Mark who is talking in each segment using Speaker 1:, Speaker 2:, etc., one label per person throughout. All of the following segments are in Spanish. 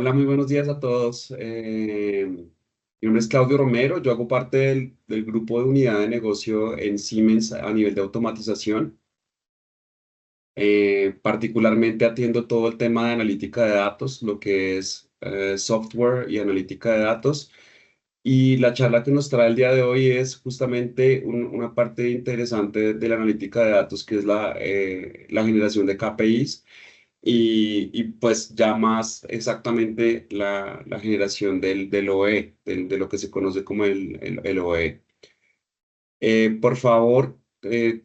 Speaker 1: Hola, muy buenos días a todos. Mi nombre es Claudio Romero, yo hago parte del grupo de unidad de negocio en Siemens a nivel de automatización. Particularmente atiendo todo el tema de analítica de datos, lo que es software y analítica de datos. Y la charla que nos trae el día de hoy es justamente una parte interesante de la analítica de datos, que es la generación de KPIs pues ya más exactamente la generación del OE, de lo que se conoce como el OE. Por favor,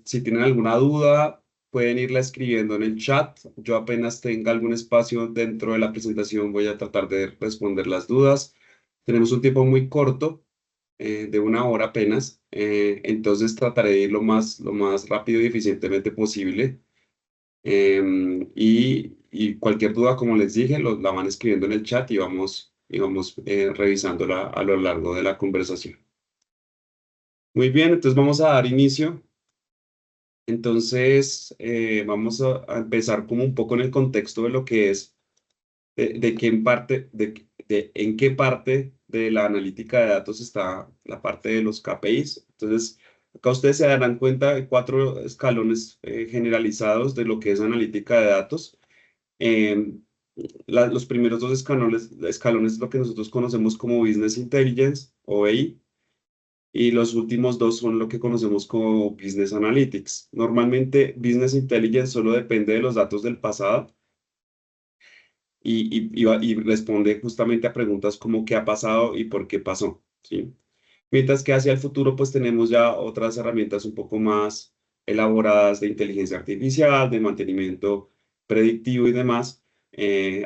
Speaker 1: si tienen alguna duda, pueden irla escribiendo en el chat. Yo apenas tenga algún espacio dentro de la presentación, voy a tratar de responder las dudas. Tenemos un tiempo muy corto, de una hora apenas, entonces trataré de ir lo más rápido y eficientemente posible. Y cualquier duda, como les dije, la van escribiendo en el chat y vamos revisándola a lo largo de la conversación. Muy bien, entonces vamos a dar inicio. Entonces, vamos a empezar como un poco en el contexto de lo que es, de qué en parte, en qué parte de la analítica de datos está la parte de los KPIs. Entonces, acá ustedes se darán cuenta de cuatro escalones generalizados de lo que es analítica de datos. Em, los primeros dos escalones es lo que nosotros conocemos como Business Intelligence o BI, y los últimos dos son lo que conocemos como Business Analytics. Normalmente, Business Intelligence solo depende de los datos del pasado y responde justamente a preguntas como qué ha pasado y por qué pasó, ¿sí? Mientras que hacia el futuro, pues tenemos ya otras herramientas un poco más elaboradas de inteligencia artificial, de mantenimiento predictivo y demás,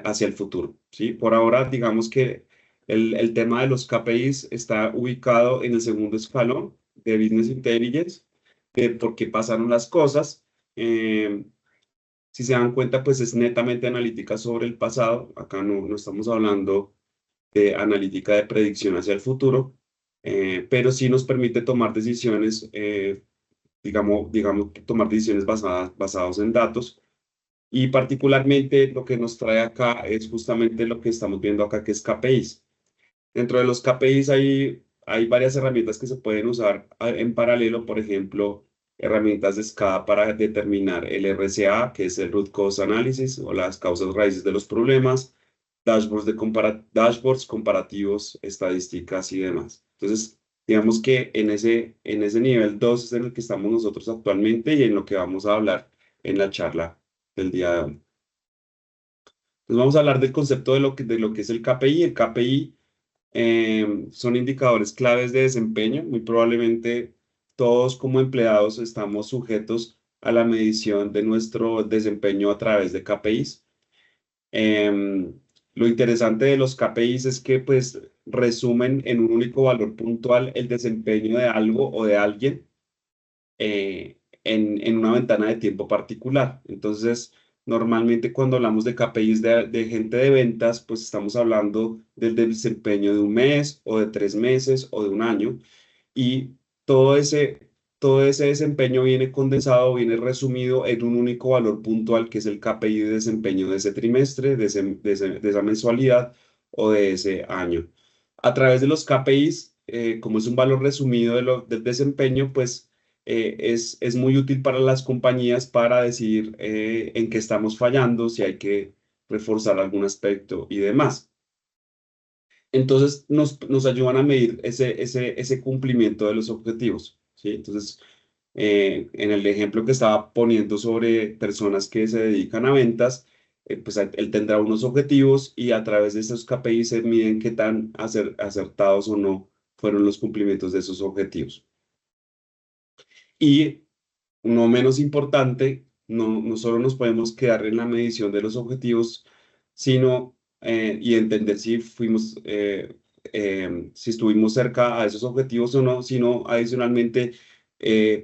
Speaker 1: hacia el futuro, ¿sí? Por ahora, digamos que el tema de los KPIs está ubicado en el segundo escalón de Business Intelligence, de por qué pasaron las cosas. eh, si se dan cuenta, pues es netamente analítica sobre el pasado. Acá no estamos hablando de analítica de predicción hacia el futuro, pero sí nos permite tomar decisiones, digamos, tomar decisiones basadas en datos. Y particularmente lo que nos trae acá es justamente lo que estamos viendo acá, que es KPIs. Dentro de los KPIs hay varias herramientas que se pueden usar en paralelo, por ejemplo, herramientas de escala para determinar el RCA, que es el Root Cause Analysis o las causas raíces de los problemas, dashboards comparativos, estadísticas y demás. Entonces, digamos que en ese nivel 2 es en el que estamos nosotros actualmente y en lo que vamos a hablar en la charla del día de hoy. Entonces, vamos a hablar del concepto de lo que es el KPI. El KPI son indicadores claves de desempeño. Muy probablemente todos como empleados estamos sujetos a la medición de nuestro desempeño a través de KPIs. Em, lo interesante de los KPIs es que pues resumen en un único valor puntual el desempeño de algo o de alguien, en una ventana de tiempo particular. Entonces, normalmente cuando hablamos de KPIs de gente de ventas, pues estamos hablando del desempeño de un mes o de 3 meses o de un año. Y todo ese, todo ese desempeño viene condensado, viene resumido en un único valor puntual, que es el KPI de desempeño de ese trimestre, de esa mensualidad o de ese año. A través de los KPIs, como es un valor resumido del desempeño, pues es muy útil para las compañías para decidir en qué estamos fallando, si hay que reforzar algún aspecto y demás. Entonces nos ayudan a medir ese cumplimiento de los objetivos, ¿sí? Entonces, en el ejemplo que estaba poniendo sobre personas que se dedican a ventas, pues él tendrá unos objetivos y a través de esos KPIs se miden qué tan acertados o no fueron los cumplimientos de esos objetivos. Y no menos importante, no solo nos podemos quedar en la medición de los objetivos, sino y entender si estuvimos cerca a esos objetivos o no, sino adicionalmente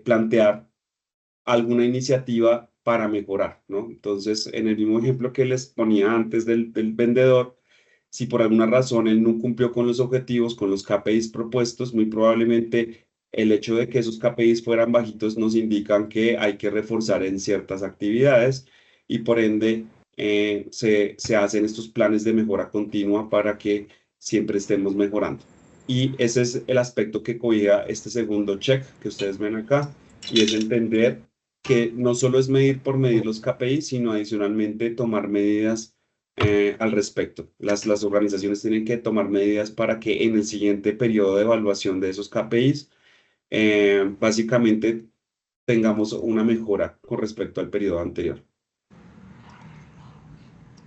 Speaker 1: plantear alguna iniciativa para mejorar, ¿no? Entonces, en el mismo ejemplo que les ponía antes del vendedor, si por alguna razón él no cumplió con los objetivos, con los KPIs propuestos, muy probablemente el hecho de que esos KPIs fueran bajitos nos indican que hay que reforzar en ciertas actividades y por ende se hacen estos planes de mejora continua para que siempre estemos mejorando. Y ese es el aspecto que cobija este segundo check que ustedes ven acá, y es entender que no solo es medir por medir los KPI, sino adicionalmente tomar medidas al respecto. Las organizaciones tienen que tomar medidas para que en el siguiente periodo de evaluación de esos KPIs, básicamente tengamos una mejora con respecto al periodo anterior.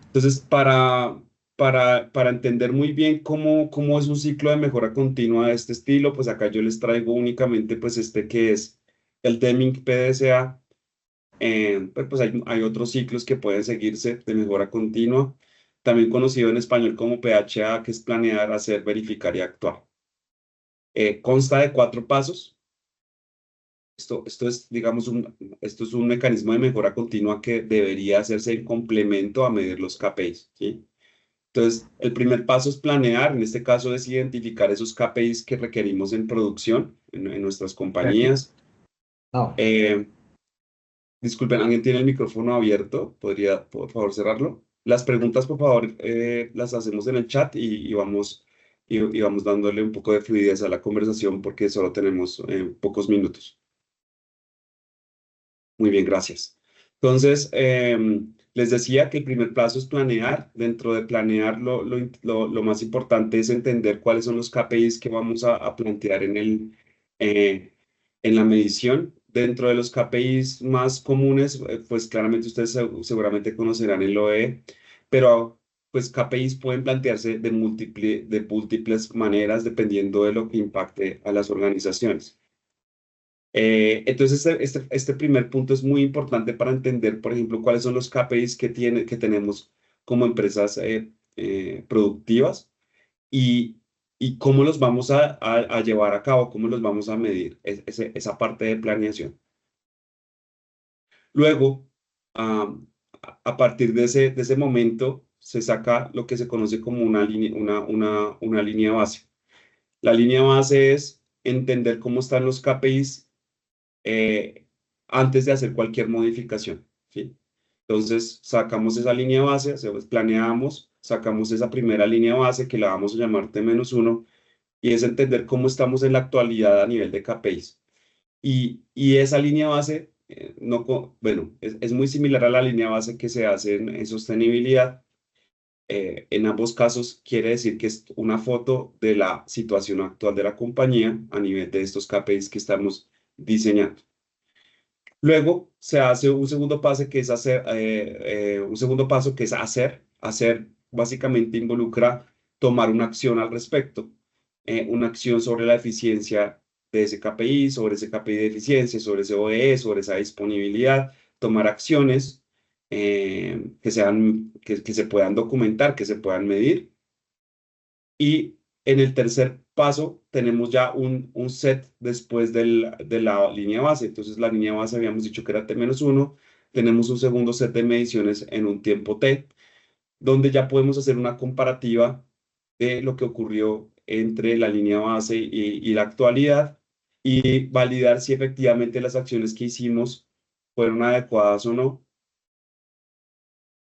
Speaker 1: Entonces, para entender muy bien cómo es un ciclo de mejora continua de este estilo, pues acá yo les traigo únicamente pues este que es el Deming PDCA. Pues hay otros ciclos que pueden seguirse de mejora continua, también conocido en español como PHA, que es planear, hacer, verificar y actuar. Consta de 4 pasos. Esto es, digamos, esto es un mecanismo de mejora continua que debería hacerse en complemento a medir los KPIs, ¿sí? Entonces, el primer paso es planear, en este caso es identificar esos KPIs que requerimos en producción, en nuestras compañías.
Speaker 2: No.
Speaker 1: Disculpen, ¿alguien tiene el micrófono abierto? ¿Podría, por favor, cerrarlo? Las preguntas, por favor, las hacemos en el chat y vamos dándole un poco de fluidez a la conversación porque solo tenemos pocos minutos. Muy bien, gracias. Entonces, les decía que el primer paso es planear. Dentro de planear, lo más importante es entender cuáles son los KPIs que vamos a plantear en la medición. Dentro de los KPIs más comunes, pues claramente ustedes seguramente conocerán el OE, pero pues KPIs pueden plantearse de múltiples maneras dependiendo de lo que impacte a las organizaciones. Entonces, este primer punto es muy importante para entender, por ejemplo, cuáles son los KPIs que tenemos como empresas productivas y, y cómo los vamos a llevar a cabo, cómo los vamos a medir, esa parte de planeación. Luego, a partir de ese momento, se saca lo que se conoce como una línea base. La línea base es entender cómo están los KPIs antes de hacer cualquier modificación, ¿sí? Entonces, sacamos esa línea base, planeamos, sacamos esa primera línea base que la vamos a llamar T-1 y es entender cómo estamos en la actualidad a nivel de KPIs. Y esa línea base, bueno, es muy similar a la línea base que se hace en sostenibilidad. En ambos casos quiere decir que es una foto de la situación actual de la compañía a nivel de estos KPIs que estamos diseñando. Luego se hace un segundo paso que es hacer. Hacer básicamente involucra tomar una acción al respecto, una acción sobre la eficiencia de ese KPI, sobre ese KPI de eficiencia, sobre ese OEE, sobre esa disponibilidad, tomar acciones que se puedan documentar, que se puedan medir. Y en el tercer paso tenemos ya un set después de la línea base. Entonces la línea base habíamos dicho que era T-1. Tenemos un segundo set de mediciones en un tiempo T, donde ya podemos hacer una comparativa de lo que ocurrió entre la línea base y la actualidad y validar si efectivamente las acciones que hicimos fueron adecuadas o no.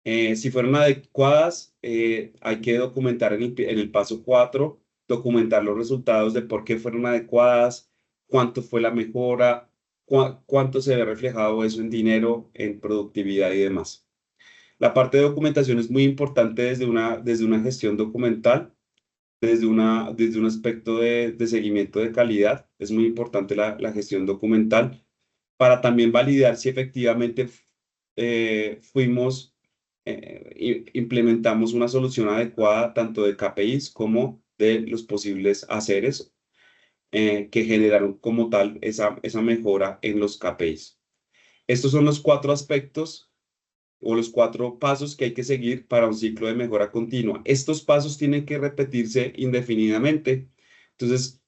Speaker 1: Si fueron adecuadas, hay que documentar en el paso 4, documentar los resultados de por qué fueron adecuadas, cuánto fue la mejora, cuánto se ve reflejado eso en dinero, en productividad y demás. La parte de documentación es muy importante desde una gestión documental, desde un aspecto de seguimiento de calidad. Es muy importante la gestión documental para también validar si efectivamente implementamos una solución adecuada tanto de KPIs como de los posibles haceres que generaron como tal esa mejora en los KPIs. Estos son los 4 aspectos o los 4 pasos que hay que seguir para un ciclo de mejora continua. Estos pasos tienen que repetirse indefinidamente. Entonces,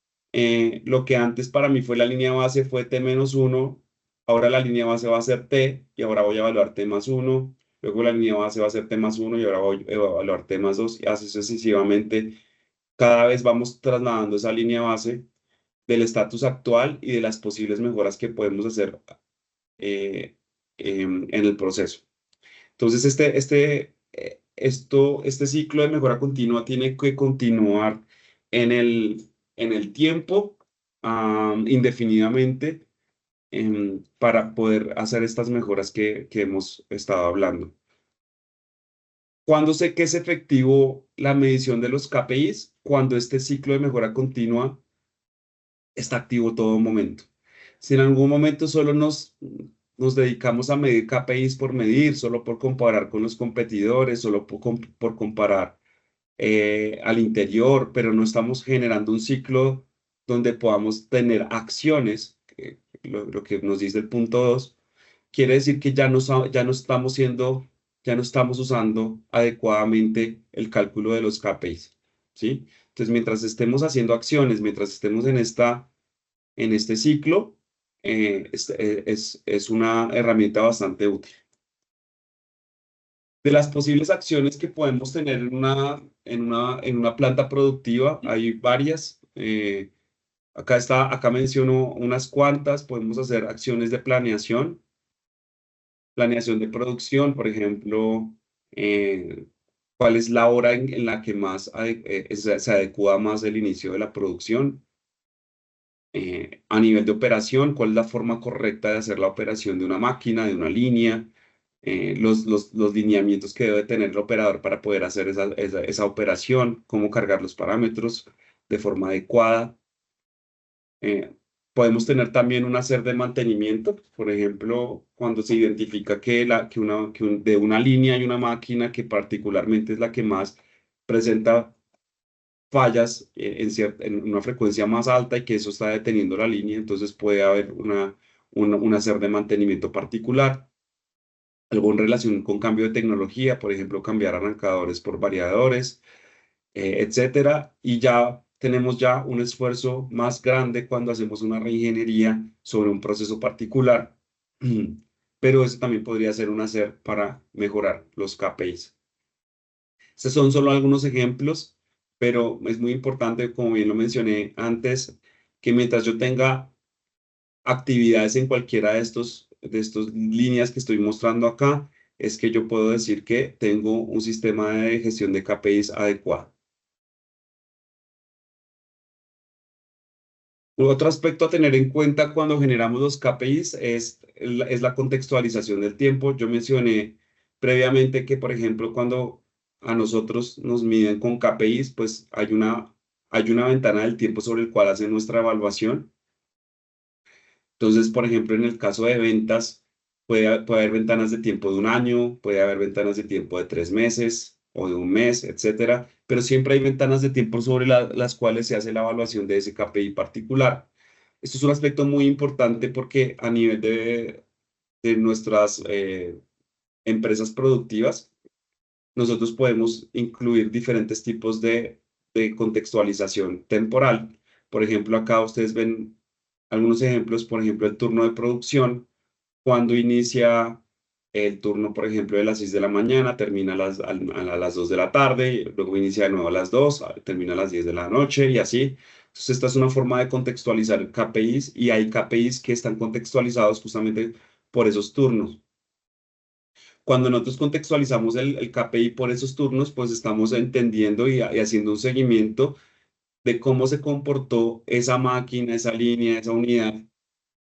Speaker 1: lo que antes para mí fue la línea base fue T-1, ahora la línea base va a ser T y ahora voy a evaluar T+1, luego la línea base va a ser T+1 y ahora voy a evaluar T+2 y así sucesivamente. Cada vez vamos trasladando esa línea base del estatus actual y de las posibles mejoras que podemos hacer en el proceso. Entonces, este ciclo de mejora continua tiene que continuar en el tiempo, indefinidamente, para poder hacer estas mejoras que hemos estado hablando. ¿Cuándo sé que es efectivo la medición de los KPIs? Cuando este ciclo de mejora continua está activo todo momento. Si en algún momento solo nos dedicamos a medir KPIs por medir, solo por comparar con los competidores, solo por comparar al interior, pero no estamos generando un ciclo donde podamos tener acciones, lo que nos dice el punto 2, quiere decir que ya no estamos usando adecuadamente el cálculo de los KPIs, ¿sí? Entonces, mientras estemos haciendo acciones, mientras estemos en este ciclo, es una herramienta bastante útil. De las posibles acciones que podemos tener en una planta productiva, hay varias. Acá menciono unas cuantas. Podemos hacer acciones de planeación de producción, por ejemplo, cuál es la hora en la que más se adecua más el inicio de la producción. A nivel de operación, cuál es la forma correcta de hacer la operación de una máquina, de una línea, los lineamientos que debe tener el operador para poder hacer esa operación, cómo cargar los parámetros de forma adecuada. Eh, Podemos tener también un hacer de mantenimiento, por ejemplo, cuando se identifica de una línea hay una máquina que particularmente es la que más presenta fallas en una frecuencia más alta y que eso está deteniendo la línea, entonces puede haber un hacer de mantenimiento particular, algo en relación con cambio de tecnología, por ejemplo, cambiar arrancadores por variadores, etcétera, y ya tenemos ya un esfuerzo más grande cuando hacemos una reingeniería sobre un proceso particular, pero eso también podría ser un hacer para mejorar los KPIs. Estos son solo algunos ejemplos, pero es muy importante, como bien lo mencioné antes, que mientras yo tenga actividades en cualquiera de estos líneas que estoy mostrando acá, es que yo puedo decir que tengo un sistema de gestión de KPIs adecuado. Otro aspecto a tener en cuenta cuando generamos los KPIs es la contextualización del tiempo. Yo mencioné previamente que, por ejemplo, cuando a nosotros nos miden con KPIs, pues hay una ventana del tiempo sobre el cual hacen nuestra evaluación. Entonces, por ejemplo, en el caso de ventas, puede haber ventanas de tiempo de un año, puede haber ventanas de tiempo de 3 meses o de un mes, etcétera, pero siempre hay ventanas de tiempo sobre las cuales se hace la evaluación de ese KPI particular. Esto es un aspecto muy importante porque a nivel de nuestras empresas productivas, nosotros podemos incluir diferentes tipos de contextualización temporal. Por ejemplo, acá ustedes ven algunos ejemplos, por ejemplo, el turno de producción, cuando inicia el turno, por ejemplo, de las 6 de la mañana, termina a las 2 de la tarde, luego inicia de nuevo a las 2, termina a las 10 de la noche y así. Entonces, esta es una forma de contextualizar KPIs y hay KPIs que están contextualizados justamente por esos turnos. Cuando nosotros contextualizamos el KPI por esos turnos, pues estamos entendiendo y haciendo un seguimiento de cómo se comportó esa máquina, esa línea, esa unidad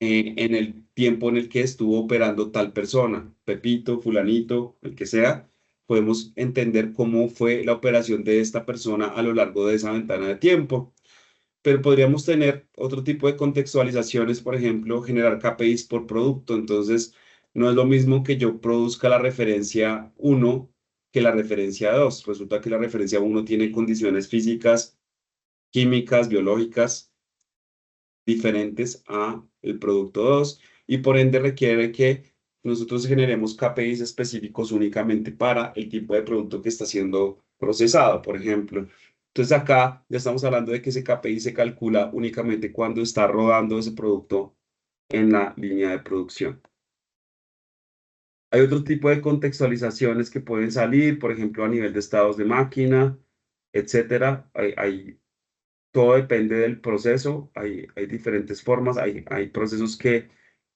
Speaker 1: en el tiempo en el que estuvo operando tal persona, Pepito, fulanito, el que sea, podemos entender cómo fue la operación de esta persona a lo largo de esa ventana de tiempo. Pero podríamos tener otro tipo de contextualizaciones, por ejemplo, generar KPIs por producto. Entonces, no es lo mismo que yo produzca la referencia 1 que la referencia 2. Resulta que la referencia 1 tiene condiciones físicas, químicas, biológicas diferentes a el producto 2 y por ende requiere que nosotros generemos KPIs específicos únicamente para el tipo de producto que está siendo procesado, por ejemplo. Entonces acá ya estamos hablando de que ese KPI se calcula únicamente cuando está rodando ese producto en la línea de producción. Hay otro tipo de contextualizaciones que pueden salir, por ejemplo, a nivel de estados de máquina, etcétera. Todo depende del proceso, hay diferentes formas, hay procesos que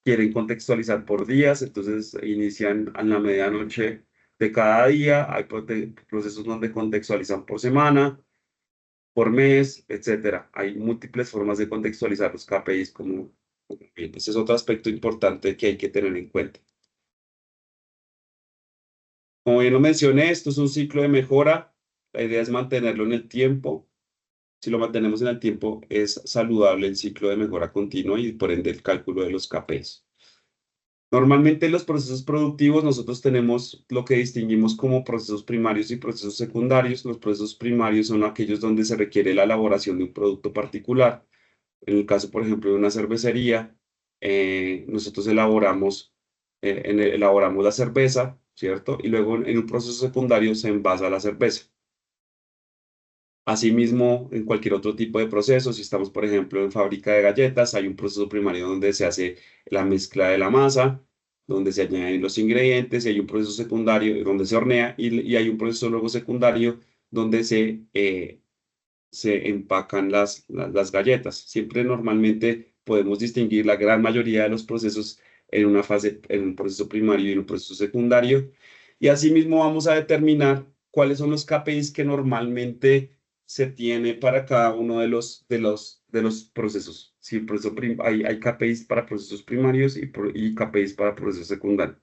Speaker 1: quieren contextualizar por días, entonces inician a la medianoche de cada día, hay procesos donde contextualizan por semana, por mes, etcétera. Hay múltiples formas de contextualizar los KPIs como bien. Ese es otro aspecto importante que hay que tener en cuenta. Como bien lo mencioné, esto es un ciclo de mejora. La idea es mantenerlo en el tiempo. Si lo mantenemos en el tiempo, es saludable el ciclo de mejora continua y por ende el cálculo de los KPIs. Normalmente en los procesos productivos nosotros tenemos lo que distinguimos como procesos primarios y procesos secundarios. Los procesos primarios son aquellos donde se requiere la elaboración de un producto particular. En el caso, por ejemplo, de una cervecería, nosotros elaboramos la cerveza, ¿cierto? Y luego en un proceso secundario se envasa la cerveza. Asimismo, en cualquier otro tipo de proceso, si estamos, por ejemplo, en fábrica de galletas, hay un proceso primario donde se hace la mezcla de la masa, donde se añaden los ingredientes, y hay un proceso secundario donde se hornea, y hay un proceso luego secundario donde se empacan las galletas. Siempre normalmente podemos distinguir la gran mayoría de los procesos en una fase, en un proceso primario y en un proceso secundario. Y asimismo vamos a determinar cuáles son los KPIs que normalmente se tiene para cada uno de los procesos. Si el hay KPIs para procesos primarios y KPIs para procesos secundarios.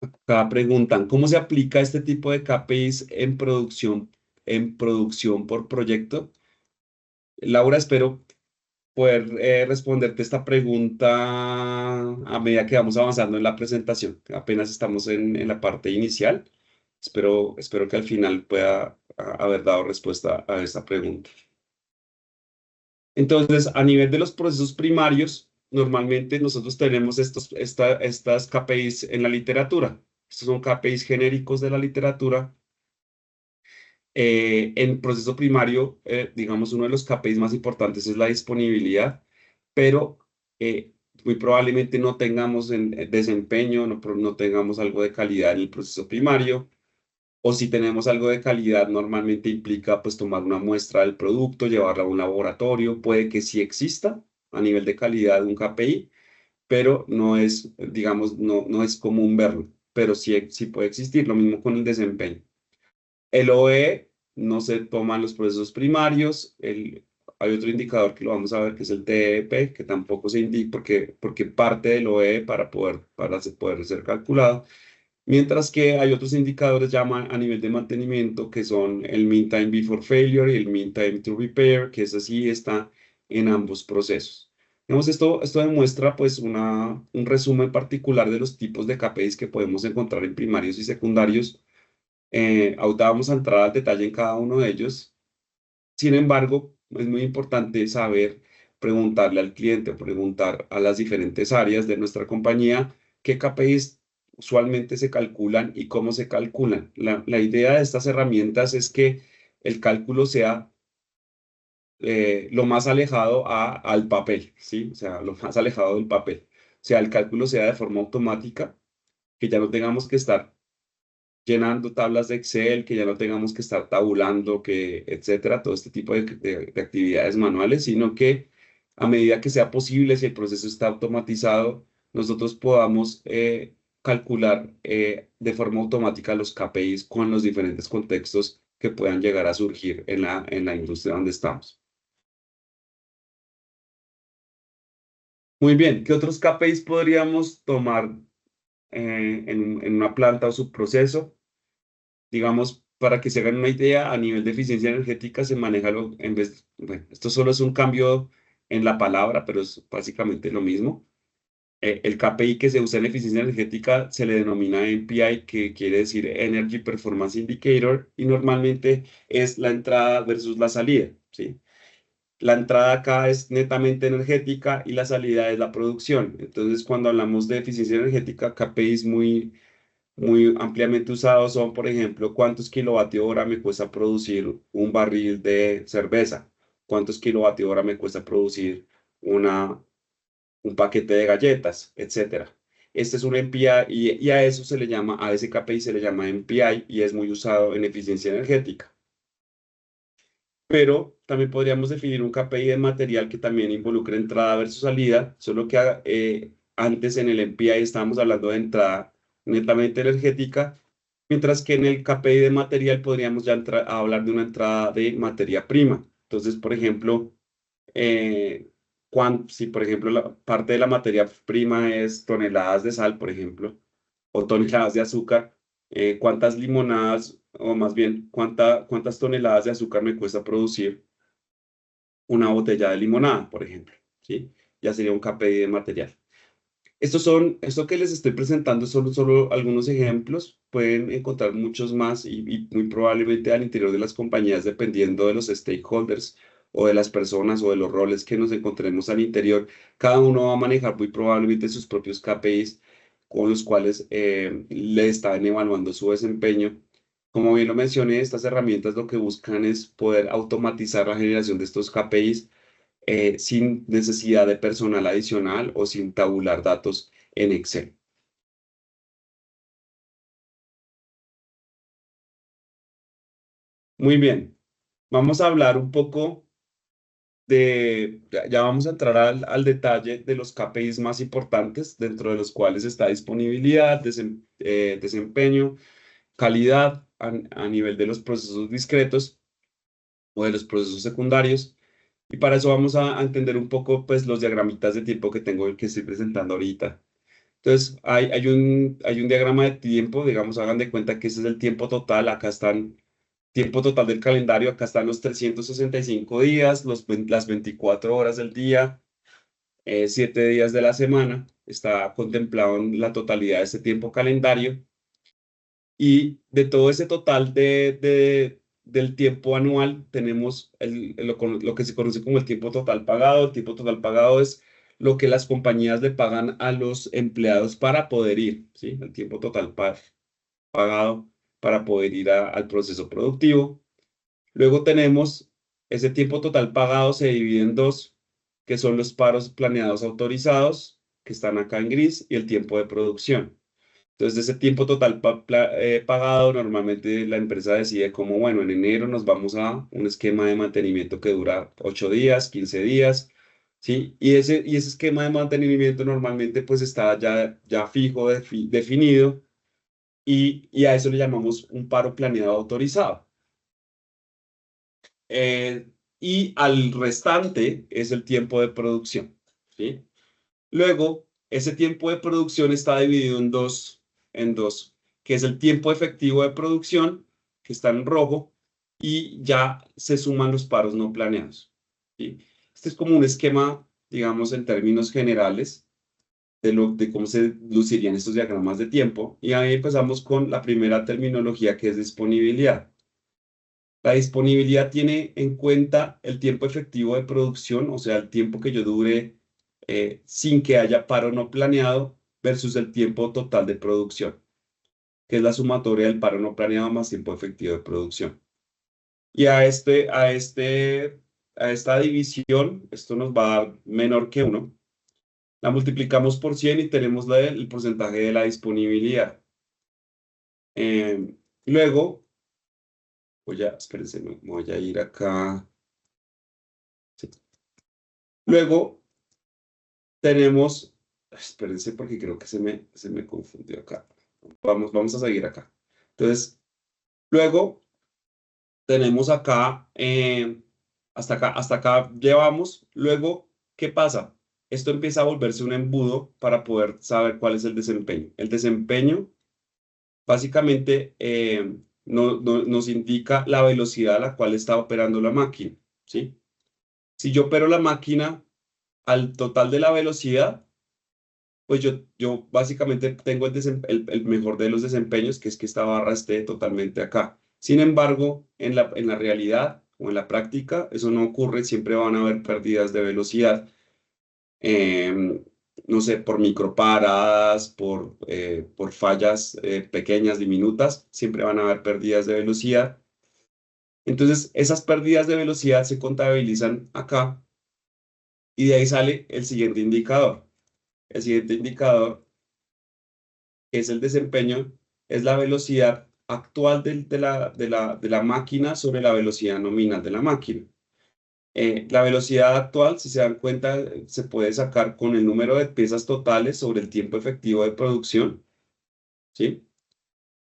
Speaker 1: Acá preguntan, ¿cómo se aplica este tipo de KPIs en producción por proyecto? Laura, espero poder responderte esta pregunta a medida que vamos avanzando en la presentación. Apenas estamos en la parte inicial. Espero que al final pueda haber dado respuesta a esta pregunta. Entonces, a nivel de los procesos primarios, normalmente nosotros tenemos estas KPIs en la literatura. Estos son KPIs genéricos de la literatura. En proceso primario, digamos, uno de los KPIs más importantes es la disponibilidad, pero muy probablemente no tengamos desempeño, no tengamos algo de calidad en el proceso primario, o si tenemos algo de calidad, normalmente implica pues tomar una muestra del producto, llevarla a un laboratorio, puede que sí exista a nivel de calidad un KPI, pero no es, digamos, no es común verlo, pero sí puede existir, lo mismo con el desempeño. El OE no se toman los procesos primarios. Hay otro indicador que lo vamos a ver, que es el TEP, que tampoco se indica porque parte del OE para poder ser calculado. Mientras que hay otros indicadores ya a nivel de mantenimiento, que son el Mean Time Before Failure y el Mean Time to Repair, que es así, está en ambos procesos. Digamos, esto demuestra pues un resumen particular de los tipos de KPIs que podemos encontrar en primarios y secundarios. Ahorita vamos a entrar al detalle en cada uno de ellos. Sin embargo, es muy importante saber preguntarle al cliente o preguntar a las diferentes áreas de nuestra compañía qué KPIs usualmente se calculan y cómo se calculan. La idea de estas herramientas es que el cálculo sea lo más alejado al papel, ¿sí? O sea, lo más alejado del papel. O sea, el cálculo sea de forma automática, que ya no tengamos que estar llenando tablas de Excel, que ya no tengamos que estar tabulando, etcétera, todo este tipo de actividades manuales, sino que a medida que sea posible, si el proceso está automatizado, nosotros podamos calcular de forma automática los KPIs con los diferentes contextos que puedan llegar a surgir en la industria donde estamos. Muy bien, ¿qué otros KPIs podríamos tomar en una planta o subproceso? Digamos, para que se hagan una idea, a nivel de eficiencia energética se maneja bueno, esto solo es un cambio en la palabra, pero es básicamente lo mismo. El KPI que se usa en eficiencia energética se le denomina NPI, que quiere decir Energy Performance Indicator, y normalmente es la entrada versus la salida, ¿sí? La entrada acá es netamente energética y la salida es la producción. Entonces, cuando hablamos de eficiencia energética, KPIs muy ampliamente usados son, por ejemplo, cuántos kilovatios hora me cuesta producir un barril de cerveza, cuántos kilovatios hora me cuesta producir un paquete de galletas, etcétera. Este es un MPI y a eso se le llama, a ese KPI se le llama MPI y es muy usado en eficiencia energética. Pero también podríamos definir un KPI de material que también involucre entrada versus salida, solo que antes en el MPI estábamos hablando de entrada netamente energética, mientras que en el KPI de material podríamos ya hablar de una entrada de materia prima. Entonces, por ejemplo, eh, si por ejemplo la parte de la materia prima es toneladas de sal, por ejemplo, o toneladas de azúcar, ¿cuántas limonadas, o más bien, cuántas toneladas de azúcar me cuesta producir una botella de limonada, por ejemplo? ¿Sí? Ya sería un KPI de material. Esto que les estoy presentando son solo algunos ejemplos, pueden encontrar muchos más y muy probablemente al interior de las compañías, dependiendo de los stakeholders o de las personas o de los roles que nos encontremos al interior, cada uno va a manejar muy probablemente sus propios KPIs con los cuales le están evaluando su desempeño. Como bien lo mencioné, estas herramientas lo que buscan es poder automatizar la generación de estos KPIs sin necesidad de personal adicional o sin tabular datos en Excel. Muy bien, vamos a hablar un poco ya vamos a entrar al detalle de los KPIs más importantes, dentro de los cuales está disponibilidad, desempeño, calidad a nivel de los procesos discretos o de los procesos secundarios. Y para eso vamos a entender un poco pues, los diagramitas de tiempo que tengo, que estoy presentando ahorita. Entonces, hay un diagrama de tiempo, digamos, hagan de cuenta que ese es el tiempo total. Acá están tiempo total del calendario, acá están los 365 días, las 24 horas del día, 7 días de la semana. Está contemplado en la totalidad de este tiempo calendario. Y de todo ese total del tiempo anual, tenemos lo que se conoce como el tiempo total pagado. El tiempo total pagado es lo que las compañías le pagan a los empleados para poder ir, ¿sí? El tiempo total pagado para poder ir al proceso productivo. Luego tenemos ese tiempo total pagado se divide en dos, que son los paros planeados autorizados, que están acá en gris, y el tiempo de producción. Entonces, de ese tiempo total pagado, normalmente la empresa decide como, bueno, en enero nos vamos a un esquema de mantenimiento que dura 8 días, 15 días, ¿sí? Y ese esquema de mantenimiento normalmente pues está ya fijo, definido, y a eso le llamamos un paro planeado autorizado. Eh, y al restante es el tiempo de producción, ¿sí? Luego, ese tiempo de producción está dividido en dos, que es el tiempo efectivo de producción, que está en rojo, y ya se suman los paros no planeados, ¿sí? Este es como un esquema, digamos, en términos generales de cómo se lucirían estos diagramas de tiempo. Y ahí empezamos con la primera terminología, que es disponibilidad. La disponibilidad tiene en cuenta el tiempo efectivo de producción, o sea, el tiempo que yo dure sin que haya paro no planeado versus el tiempo total de producción, que es la sumatoria del paro no planeado más tiempo efectivo de producción. Y a esta división, esto nos va a dar menor que 1. La multiplicamos por 100 y tenemos el porcentaje de la disponibilidad. Luego, espérense, voy a ir acá. Sí. Luego espérense porque creo que se me confundió acá. Vamos a seguir acá. Entonces, luego tenemos acá, hasta acá llevamos. Luego, ¿qué pasa? Esto empieza a volverse un embudo para poder saber cuál es el desempeño. El desempeño, básicamente, nos indica la velocidad a la cual está operando la máquina, ¿sí? Si yo opero la máquina al total de la velocidad, pues yo básicamente tengo el mejor de los desempeños, que es que esta barra esté totalmente acá. Sin embargo, en la realidad o en la práctica, eso no ocurre, siempre van a haber pérdidas de velocidad, em, no sé, por microparadas, por fallas pequeñas, diminutas, siempre van a haber pérdidas de velocidad. Entonces, esas pérdidas de velocidad se contabilizan acá y de ahí sale el siguiente indicador. El siguiente indicador es el desempeño, es la velocidad actual de la máquina sobre la velocidad nominal de la máquina. La velocidad actual, si se dan cuenta, se puede sacar con el número de piezas totales sobre el tiempo efectivo de producción, ¿sí?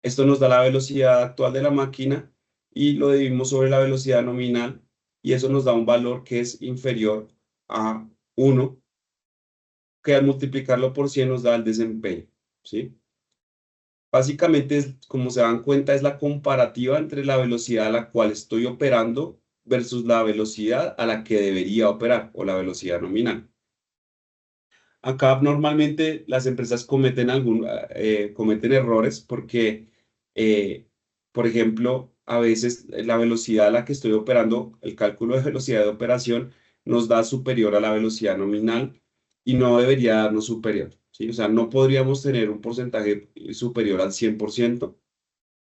Speaker 1: Esto nos da la velocidad actual de la máquina y lo dividimos sobre la velocidad nominal y eso nos da un valor que es inferior a 1, que al multiplicarlo por 100 nos da el desempeño, ¿sí? Básicamente, como se dan cuenta, es la comparativa entre la velocidad a la cual estoy operando versus la velocidad a la que debería operar o la velocidad nominal. Acá normalmente las empresas cometen errores porque, eh, por ejemplo, a veces la velocidad a la que estoy operando, el cálculo de velocidad de operación nos da superior a la velocidad nominal y no debería darnos superior, ¿sí? O sea, no podríamos tener un porcentaje superior al 100%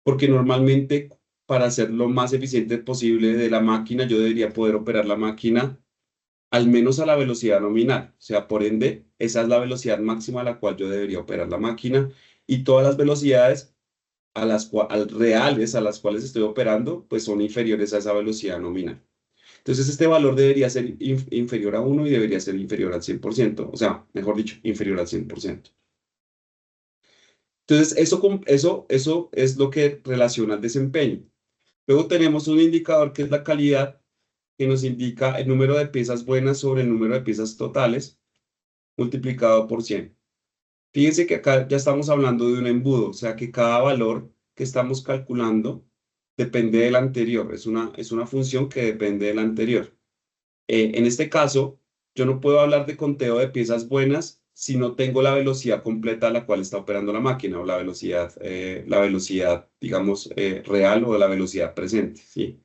Speaker 1: porque normalmente para hacer lo más eficiente posible de la máquina, yo debería poder operar la máquina al menos a la velocidad nominal. O sea, por ende, esa es la velocidad máxima a la cual yo debería operar la máquina y todas las velocidades reales a las cuales estoy operando, pues son inferiores a esa velocidad nominal. Entonces, este valor debería ser inferior a 1 y debería ser inferior al 100%, o sea, mejor dicho, inferior al 100%. Entonces, eso es lo que relaciona el desempeño. Luego tenemos un indicador que es la calidad, que nos indica el número de piezas buenas sobre el número de piezas totales multiplicado por 100. Fíjense que acá ya estamos hablando de un embudo, o sea que cada valor que estamos calculando depende del anterior, es una función que depende del anterior. En este caso, yo no puedo hablar de conteo de piezas buenas si no tengo la velocidad completa a la cual está operando la máquina o la velocidad, digamos, real o la velocidad presente, ¿sí?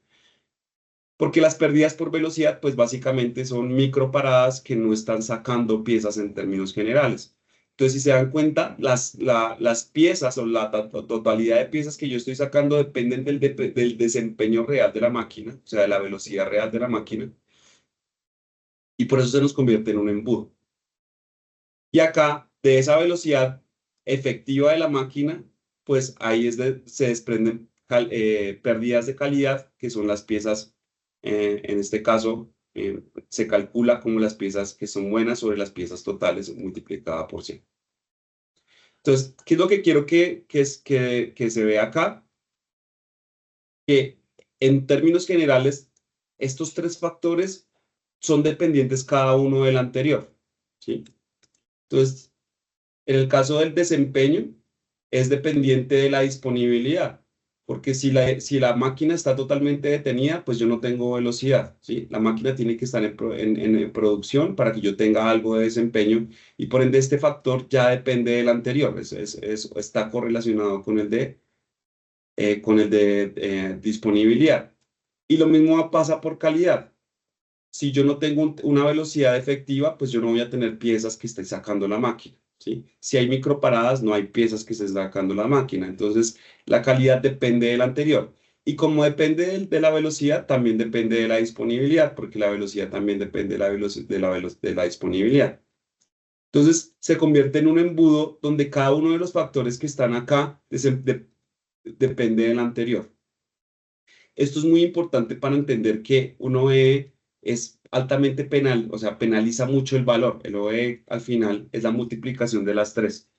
Speaker 1: Porque las pérdidas por velocidad, pues básicamente son microparadas que no están sacando piezas en términos generales. Entonces, si se dan cuenta, las piezas o la totalidad de piezas que yo estoy sacando dependen del desempeño real de la máquina, o sea, de la velocidad real de la máquina, y por eso se nos convierte en un embudo. Y acá, de esa velocidad efectiva de la máquina, pues ahí se desprenden pérdidas de calidad, que son las piezas, en este caso, se calcula como las piezas que son buenas sobre las piezas totales multiplicada por 100. Entonces, ¿qué es lo que quiero que se vea acá? Que en términos generales, estos tres factores son dependientes cada uno del anterior, ¿sí? Entonces, en el caso del desempeño, es dependiente de la disponibilidad, porque si la máquina está totalmente detenida, pues yo no tengo velocidad, ¿sí? La máquina tiene que estar en producción para que yo tenga algo de desempeño y por ende este factor ya depende del anterior, está correlacionado con el de disponibilidad. Y lo mismo pasa por calidad. Si yo no tengo una velocidad efectiva, pues yo no voy a tener piezas que esté sacando la máquina, ¿sí? Si hay microparadas, no hay piezas que esté sacando la máquina. Entonces, la calidad depende del anterior. Y como depende de la velocidad, también depende de la disponibilidad, porque la velocidad también depende de la disponibilidad. Entonces, se convierte en un embudo donde cada uno de los factores que están acá depende del anterior. Esto es muy importante para entender que un OE es altamente penal, o sea, penaliza mucho el valor. El OE al final es la multiplicación de las tres.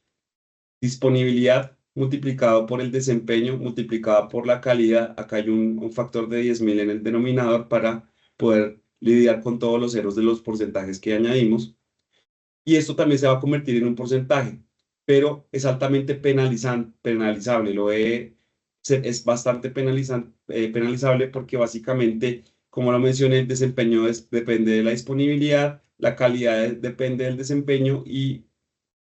Speaker 1: Disponibilidad multiplicado por el desempeño, multiplicado por la calidad. Acá hay un factor de 10.000 en el denominador para poder lidiar con todos los ceros de los porcentajes que añadimos. Y esto también se va a convertir en un porcentaje, pero es altamente penalizable. Lo es bastante penalizable porque básicamente, como lo mencioné, el desempeño depende de la disponibilidad, la calidad depende del desempeño y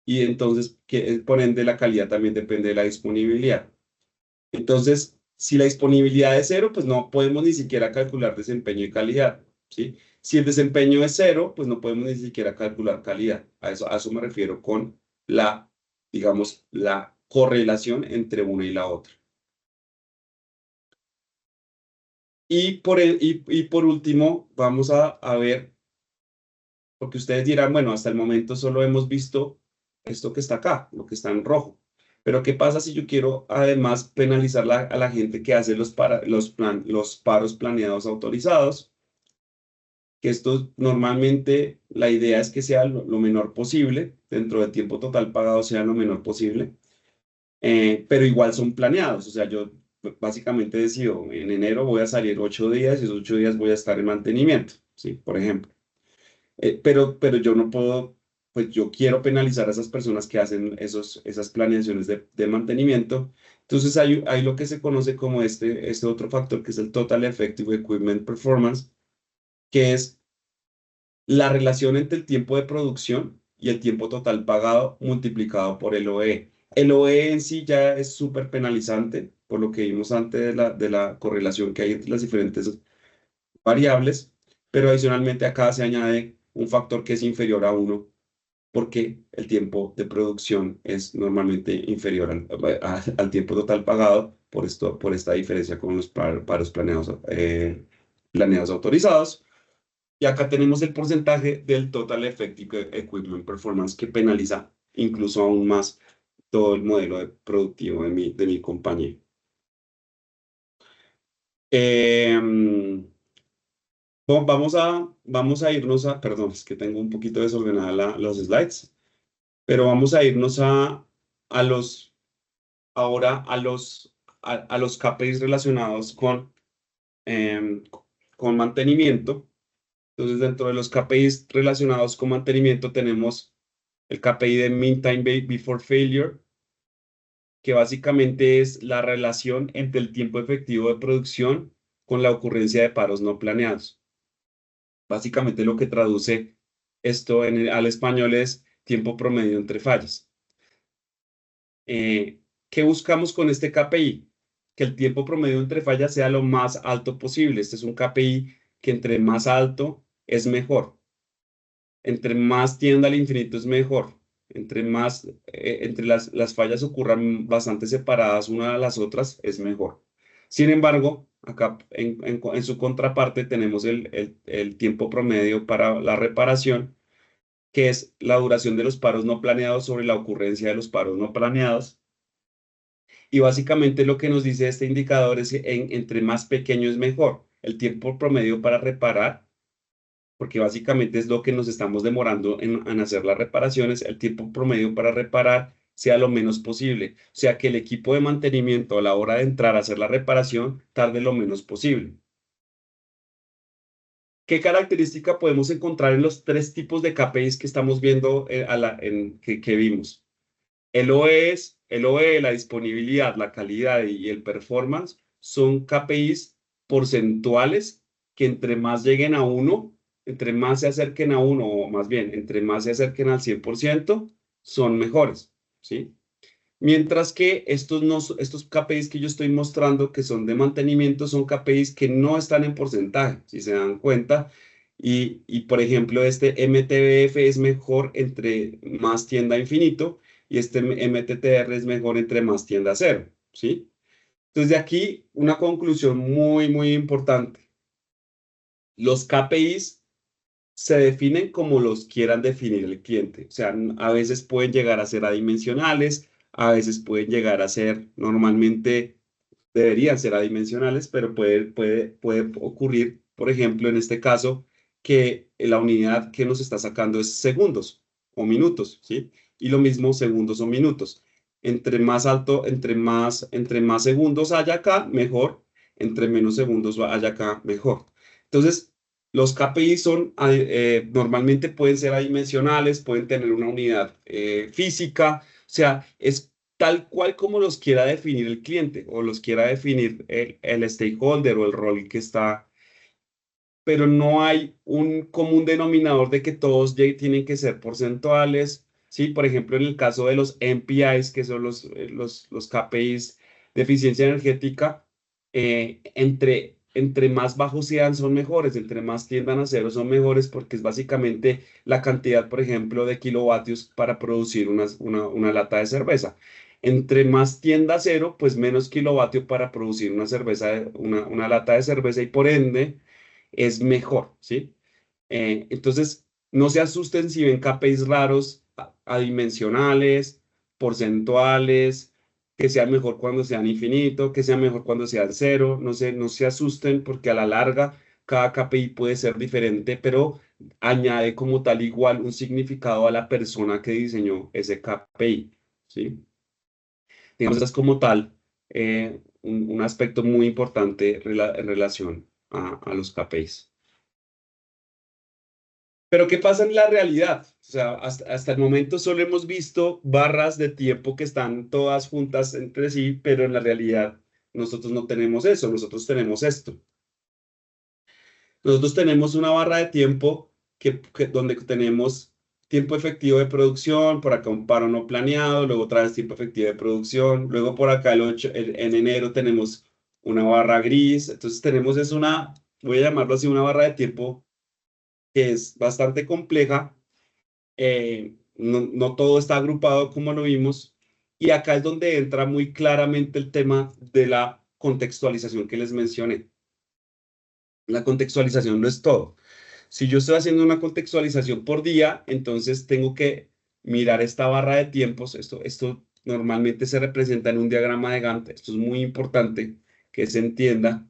Speaker 1: entonces, por ende, la calidad también depende de la disponibilidad. Entonces, si la disponibilidad es cero, pues no podemos ni siquiera calcular desempeño y calidad, ¿sí? Si el desempeño es cero, pues no podemos ni siquiera calcular calidad. A eso me refiero con digamos, la correlación entre una y la otra. Y por último, vamos a ver, porque ustedes dirán, bueno, hasta el momento solo hemos visto esto que está acá, lo que está en rojo. Pero ¿qué pasa si yo quiero además penalizar a la gente que hace los paros planeados autorizados? Que esto normalmente la idea es que sea lo menor posible, dentro del tiempo total pagado sea lo menor posible. pero igual son planeados. O sea, yo básicamente decido, en enero voy a salir 8 días y esos 8 días voy a estar en mantenimiento, ¿sí? Por ejemplo. Pero yo no puedo, pues yo quiero penalizar a esas personas que hacen esas planeaciones de mantenimiento. Entonces hay lo que se conoce como este otro factor que es el Total Effective Equipment Performance, que es la relación entre el tiempo de producción y el tiempo total pagado multiplicado por el OE. El OE en sí ya es súper penalizante, por lo que vimos antes de la correlación que hay entre las diferentes variables, pero adicionalmente acá se añade un factor que es inferior a 1 porque el tiempo de producción es normalmente inferior al tiempo total pagado por esta diferencia con los paros planeados autorizados. Y acá tenemos el porcentaje del Total Effective Equipment Performance que penaliza incluso aún más todo el modelo productivo de mi compañía. Vamos a irnos perdón, es que tengo un poquito desordenada los slides, pero vamos a irnos a los, ahora a los KPIs relacionados con mantenimiento. Entonces, dentro de los KPIs relacionados con mantenimiento tenemos el KPI de Mean Time Before Failure, que básicamente es la relación entre el tiempo efectivo de producción con la ocurrencia de paros no planeados. Básicamente lo que traduce esto al español es tiempo promedio entre fallas. ¿Qué buscamos con este KPI? Que el tiempo promedio entre fallas sea lo más alto posible. Este es un KPI que entre más alto es mejor. Entre más tienda al infinito es mejor. Entre las fallas ocurran bastante separadas una de las otras es mejor. Sin embargo, acá en su contraparte tenemos el tiempo promedio para la reparación, que es la duración de los paros no planeados sobre la ocurrencia de los paros no planeados. Y básicamente lo que nos dice este indicador es que entre más pequeño es mejor. El tiempo promedio para reparar, porque básicamente es lo que nos estamos demorando en hacer las reparaciones, el tiempo promedio para reparar sea lo menos posible. O sea, que el equipo de mantenimiento a la hora de entrar a hacer la reparación tarde lo menos posible. ¿Qué característica podemos encontrar en los tres tipos de KPIs que estamos viendo que vimos? El OE, la disponibilidad, la calidad y el performance son KPIs porcentuales que entre más lleguen a 1, entre más se acerquen a 1, o más bien, entre más se acerquen al 100%, son mejores, ¿sí? Mientras que estos KPIs que yo estoy mostrando, que son de mantenimiento, son KPIs que no están en porcentaje, si se dan cuenta. Por ejemplo, este MTBF es mejor entre más tienda a infinito y este MTTR es mejor entre más tienda a cero, ¿sí? Entonces, de aquí una conclusión muy, muy importante. Los KPIs se definen como los quieran definir el cliente. O sea, a veces pueden llegar a ser adimensionales, a veces pueden llegar a ser, normalmente deberían ser adimensionales, pero puede ocurrir, por ejemplo, en este caso, que la unidad que nos está sacando es segundos o minutos, ¿sí? Y lo mismo segundos o minutos. Entre más segundos haya acá, mejor. Entre menos segundos haya acá, mejor. Entonces, los KPIs normalmente pueden ser adimensionales, pueden tener una unidad física, o sea, es tal cual como los quiera definir el cliente o los quiera definir el stakeholder o el rol que está, pero no hay un común denominador de que todos tienen que ser porcentuales, ¿sí? Por ejemplo, en el caso de los NPIs, que son los KPIs de eficiencia energética, entre más bajos sean, son mejores, entre más tiendan a cero, son mejores, porque es básicamente la cantidad, por ejemplo, de kilovatios para producir una lata de cerveza. Entre más tienda a cero, pues menos kilovatio para producir una lata de cerveza y por ende es mejor, ¿sí? Entonces, no se asusten si ven KPIs raros, adimensionales, porcentuales, que sean mejor cuando sean infinito, que sean mejor cuando sean cero, no se asusten porque a la larga cada KPI puede ser diferente, pero añade como tal igual un significado a la persona que diseñó ese KPI, ¿sí? Digamos, esa es como tal un aspecto muy importante en relación a los KPIs. Pero ¿qué pasa en la realidad? O sea, hasta el momento solo hemos visto barras de tiempo que están todas juntas entre sí, pero en la realidad nosotros no tenemos eso, nosotros tenemos esto. Nosotros tenemos una barra de tiempo donde tenemos tiempo efectivo de producción, por acá un paro no planeado, luego otra vez tiempo efectivo de producción, luego por acá en enero tenemos una barra gris, entonces tenemos es una, voy a llamarlo así, una barra de tiempo que es bastante compleja, no todo está agrupado como lo vimos, y acá es donde entra muy claramente el tema de la contextualización que les mencioné. La contextualización no es todo. Si yo estoy haciendo una contextualización por día, entonces tengo que mirar esta barra de tiempos. Esto normalmente se representa en un diagrama de Gantt. Esto es muy importante que se entienda.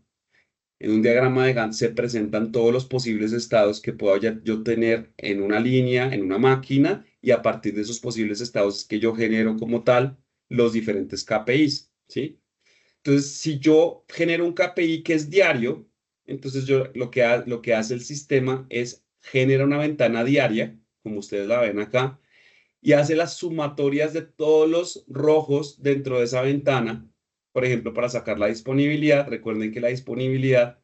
Speaker 1: En un diagrama de Gantt se presentan todos los posibles estados que puedo yo tener en una línea, en una máquina, y a partir de esos posibles estados que yo genero como tal los diferentes KPIs, ¿sí? Entonces, si yo genero un KPI que es diario, entonces lo que hace el sistema es genera una ventana diaria, como ustedes la ven acá, y hace las sumatorias de todos los rojos dentro de esa ventana. Por ejemplo, para sacar la disponibilidad, recuerden que la disponibilidad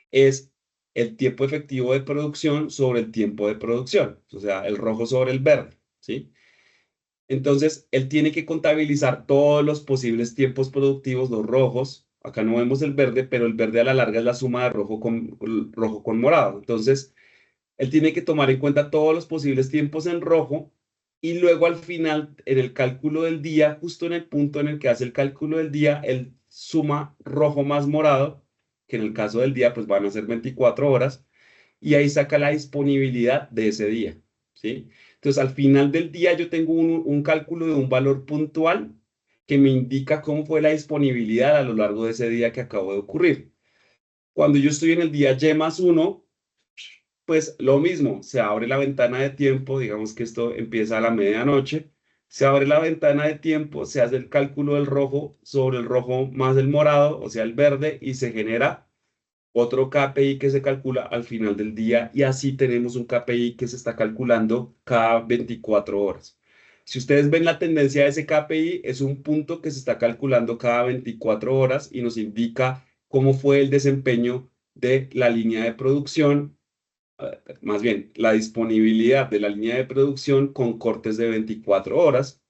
Speaker 1: es el tiempo efectivo de producción sobre el tiempo de producción, o sea, el rojo sobre el verde, ¿sí? Entonces, él tiene que contabilizar todos los posibles tiempos productivos, los rojos. Acá no vemos el verde, pero el verde a la larga es la suma de rojo con morado. Entonces, él tiene que tomar en cuenta todos los posibles tiempos en rojo y luego al final, en el cálculo del día, justo en el punto en el que hace el cálculo del día, él suma rojo más morado, que en el caso del día, pues van a ser 24 horas, y ahí saca la disponibilidad de ese día, ¿sí? Entonces, al final del día yo tengo un cálculo de un valor puntual que me indica cómo fue la disponibilidad a lo largo de ese día que acabó de ocurrir. Cuando yo estoy en el día Y+1, pues lo mismo, se abre la ventana de tiempo, digamos que esto empieza a la medianoche, se abre la ventana de tiempo, se hace el cálculo del rojo sobre el rojo más el morado, o sea, el verde, y se genera otro KPI que se calcula al final del día y así tenemos un KPI que se está calculando cada 24 horas. Si ustedes ven la tendencia de ese KPI, es un punto que se está calculando cada 24 horas y nos indica cómo fue el desempeño de la línea de producción, más bien la disponibilidad de la línea de producción con cortes de 24 horas.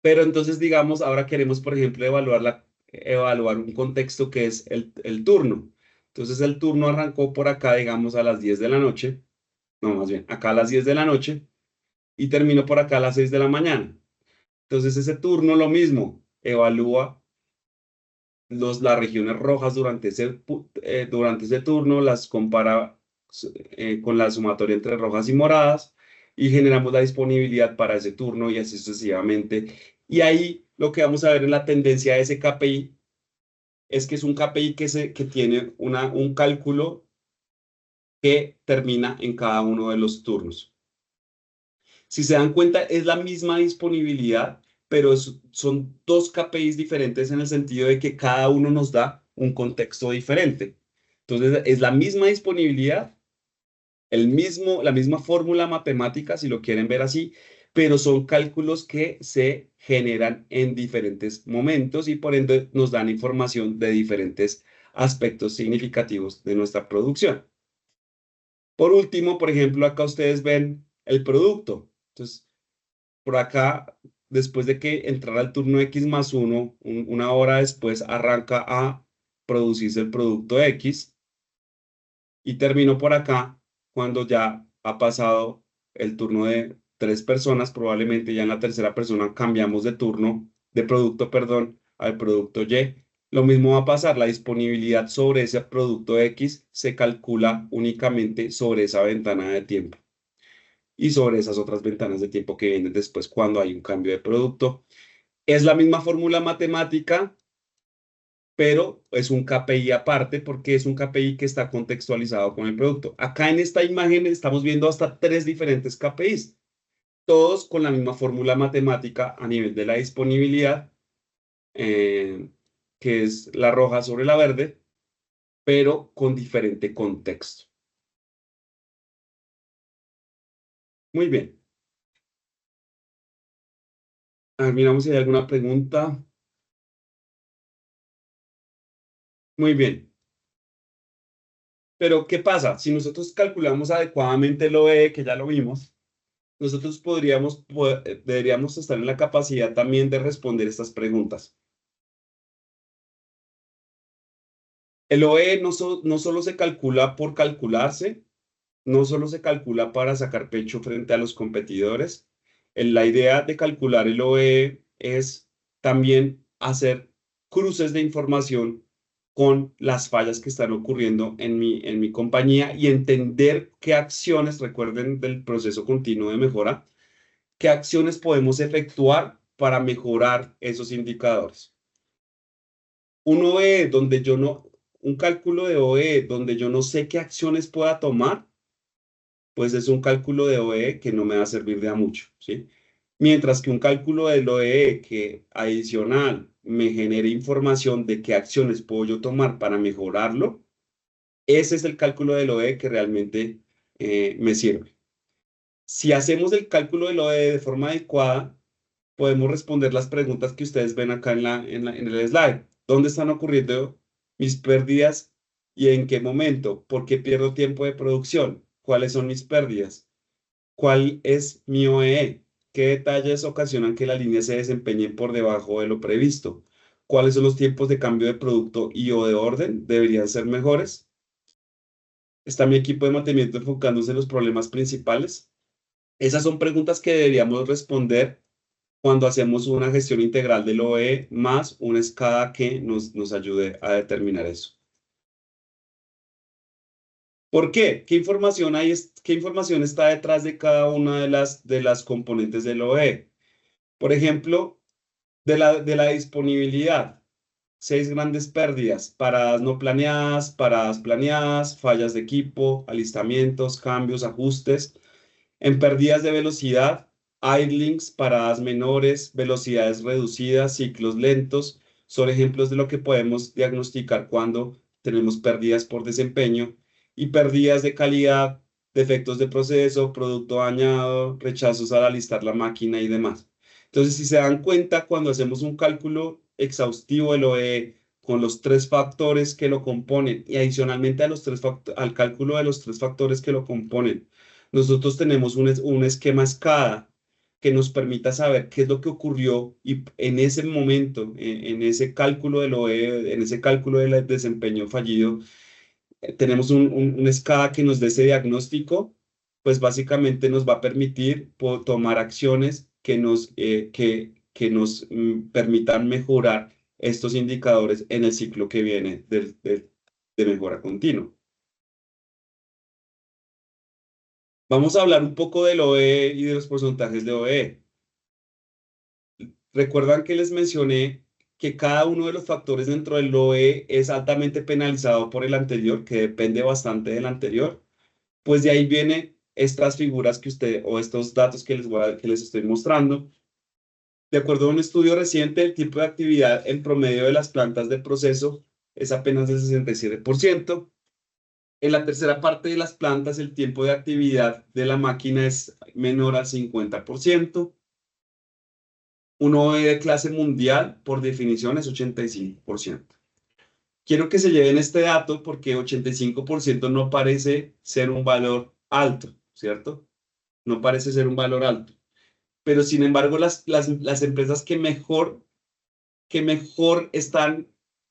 Speaker 1: Pero entonces, digamos, ahora queremos, por ejemplo, evaluar un contexto que es el turno. Entonces, el turno arrancó por acá, digamos, a las 10 de la noche, no, más bien, acá a las 10 de la noche y terminó por acá a las 6 de la mañana. Entonces, ese turno lo mismo, evalúa las regiones rojas durante ese turno, las compara con la sumatoria entre rojas y moradas y generamos la disponibilidad para ese turno y así sucesivamente. Y ahí lo que vamos a ver en la tendencia de ese KPI es que es un KPI que tiene un cálculo que termina en cada uno de los turnos. Si se dan cuenta, es la misma disponibilidad, pero son dos KPIs diferentes en el sentido de que cada uno nos da un contexto diferente. Entonces, es la misma disponibilidad, la misma fórmula matemática, si lo quieren ver así, pero son cálculos que se generan en diferentes momentos y por ende nos dan información de diferentes aspectos significativos de nuestra producción. Por último, por ejemplo, acá ustedes ven el producto. Entonces, por acá, después de que entrara el turno X+1, una hora después arranca a producirse el producto X y terminó por acá cuando ya ha pasado el turno de 3 personas, probablemente ya en la tercera persona cambiamos de turno, de producto, perdón, al producto Y. Lo mismo va a pasar, la disponibilidad sobre ese producto X se calcula únicamente sobre esa ventana de tiempo y sobre esas otras ventanas de tiempo que vienen después cuando hay un cambio de producto. Es la misma fórmula matemática, pero es un KPI aparte porque es un KPI que está contextualizado con el producto. Acá en esta imagen estamos viendo hasta 3 diferentes KPIs, todos con la misma fórmula matemática a nivel de la disponibilidad, que es la roja sobre la verde, pero con diferente contexto. Muy bien. A ver, miramos si hay alguna pregunta. Muy bien. Pero, ¿qué pasa? Si nosotros calculamos adecuadamente el OE, que ya lo vimos, nosotros deberíamos estar en la capacidad también de responder estas preguntas. El OE no solo se calcula por calcularse, no solo se calcula para sacar pecho frente a los competidores. La idea de calcular el OE es también hacer cruces de información con las fallas que están ocurriendo en mi compañía y entender qué acciones, recuerden del proceso continuo de mejora, qué acciones podemos efectuar para mejorar esos indicadores. Un OE donde yo no, un cálculo de OE donde yo no sé qué acciones pueda tomar, pues es un cálculo de OE que no me va a servir de a mucho, ¿sí? Mientras que un cálculo del OE que adicional me genere información de qué acciones puedo yo tomar para mejorarlo, ese es el cálculo del OE que realmente me sirve. Si hacemos el cálculo del OE de forma adecuada, podemos responder las preguntas que ustedes ven acá en el slide. ¿Dónde están ocurriendo mis pérdidas y en qué momento? ¿Por qué pierdo tiempo de producción? ¿Cuáles son mis pérdidas? ¿Cuál es mi OEE? ¿Qué detalles ocasionan que las líneas se desempeñen por debajo de lo previsto? ¿Cuáles son los tiempos de cambio de producto y o de orden? ¿Deberían ser mejores? ¿Está mi equipo de mantenimiento enfocándose en los problemas principales? Esas son preguntas que deberíamos responder cuando hacemos una gestión integral del OE más una escala que nos ayude a determinar eso. ¿Por qué? ¿Qué información hay? ¿Qué información está detrás de cada una de las componentes del OE? Por ejemplo, de la disponibilidad, 6 grandes pérdidas: paradas planeadas, fallas de equipo, alistamientos, cambios, ajustes. En pérdidas de velocidad, idlings, paradas menores, velocidades reducidas, ciclos lentos, son ejemplos de lo que podemos diagnosticar cuando tenemos pérdidas por desempeño. Y pérdidas de calidad, defectos de proceso, producto dañado, rechazos al alistar la máquina y demás. Entonces, si se dan cuenta, cuando hacemos un cálculo exhaustivo del OE con los 3 factores que lo componen y adicionalmente al cálculo de los 3 factores que lo componen, nosotros tenemos un esquema escala que nos permita saber qué es lo que ocurrió y en ese momento, en ese cálculo del OE, en ese cálculo del desempeño fallido, tenemos un escala que nos dé ese diagnóstico, pues básicamente nos va a permitir tomar acciones que nos permitan mejorar estos indicadores en el ciclo que viene de mejora continua. Vamos a hablar un poco del OE y de los porcentajes de OE. Recuerdan que les mencioné que cada uno de los factores dentro del OE es altamente penalizado por el anterior, que depende bastante del anterior. Pues de ahí vienen estas figuras o estos datos que les estoy mostrando. De acuerdo a un estudio reciente, el tipo de actividad en promedio de las plantas de proceso es apenas del 67%. En la tercera parte de las plantas, el tiempo de actividad de la máquina es menor al 50%. Un OE de clase mundial, por definición, es 85%. Quiero que se lleven este dato porque 85% no parece ser un valor alto, ¿cierto? No parece ser un valor alto. Pero sin embargo, las empresas que mejor están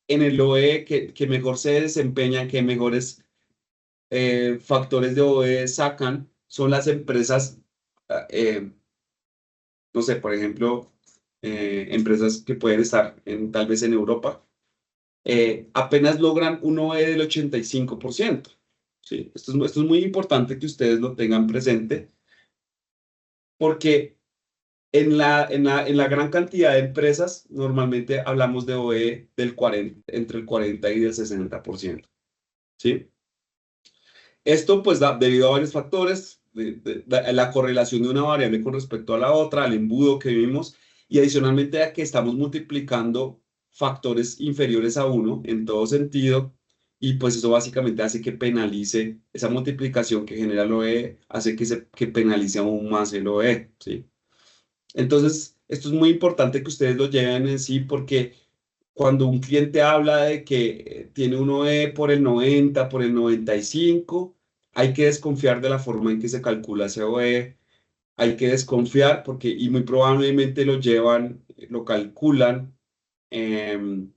Speaker 1: en el OE, que mejor se desempeñan, que mejores factores de OE sacan, son las empresas, eh, no sé, por ejemplo, empresas que pueden estar tal vez en Europa, apenas logran un OE del 85%. ¿Sí? Esto es muy importante que ustedes lo tengan presente, porque en la gran cantidad de empresas, normalmente hablamos de OE entre el 40 y el 60%. ¿Sí? Esto, pues, debido a varios factores, la correlación de una variable con respecto a la otra, al embudo que vimos, y adicionalmente a que estamos multiplicando factores inferiores a 1 en todo sentido, y pues eso básicamente hace que penalice, esa multiplicación que genera el OE, hace que penalice aún más el OE, ¿sí? Entonces, esto es muy importante que ustedes lo lleven en sí porque cuando un cliente habla de que tiene un OE por el 90, por el 95, hay que desconfiar de la forma en que se calcula ese OE, hay que desconfiar porque, y muy probablemente lo llevan, lo calculan, em,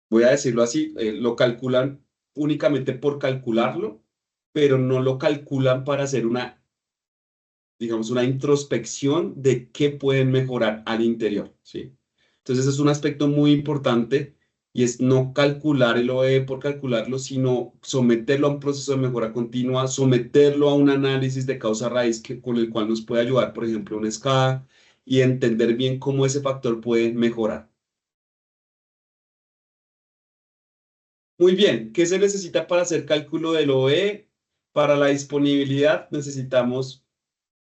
Speaker 1: voy a decirlo así, lo calculan únicamente por calcularlo, pero no lo calculan para hacer una, digamos, una introspección de qué pueden mejorar al interior, ¿sí? Entonces es un aspecto muy importante y es no calcular el OE por calcularlo, sino someterlo a un proceso de mejora continua, someterlo a un análisis de causa raíz con el cual nos puede ayudar, por ejemplo, un SCADA y entender bien cómo ese factor puede mejorar. Muy bien, ¿qué se necesita para hacer cálculo del OE? Para la disponibilidad necesitamos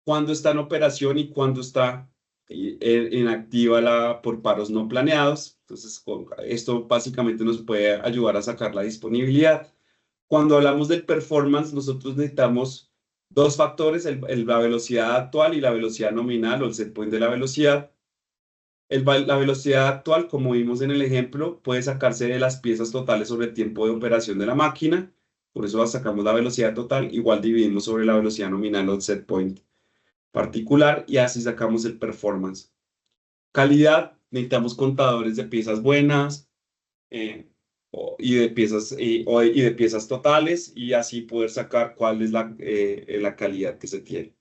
Speaker 1: cuándo está en operación y cuándo está inactiva por paros no planeados. Entonces, esto básicamente nos puede ayudar a sacar la disponibilidad. Cuando hablamos del performance, nosotros necesitamos dos factores, la velocidad actual y la velocidad nominal o el set point de la velocidad. La velocidad actual, como vimos en el ejemplo, puede sacarse de las piezas totales sobre el tiempo de operación de la máquina. Por eso sacamos la velocidad total. Igual dividimos sobre la velocidad nominal o el set point particular y así sacamos el performance. Calidad, necesitamos contadores de piezas buenas y de piezas totales y así poder sacar cuál es la calidad que se tiene.